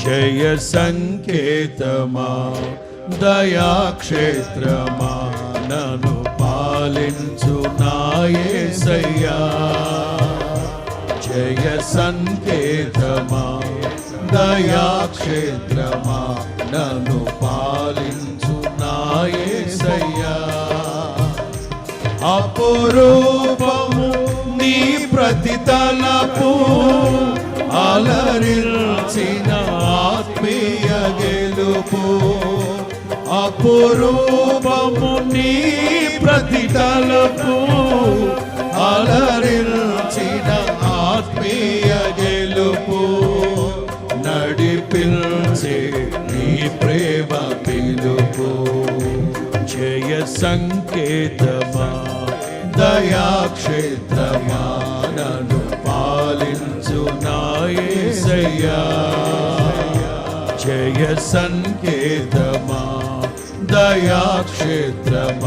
జయ సంకేతమా దయాక్షేత్రమా నన్ను పాలించు నా యేసయ్యా. జయ సంకేతమా దయాక్షేత్రమా నన్ను పాలించు నా యేసయ్యా. అపురూపము నీ ప్రతితలపు అలరించిన ఆత్మీయ గెలుపు. అపురూపము నీ ప్రతితలపు అలరించిన ఆత్మీయ గెలుపు. నడిపించే నీ ప్రేమ పిలుపు. జయ సంకేతమా దయాక్షేత్రమా నన్ను పాలించు నా యేసయ్యా. జయ సంకేతమా దయాక్షేత్రమా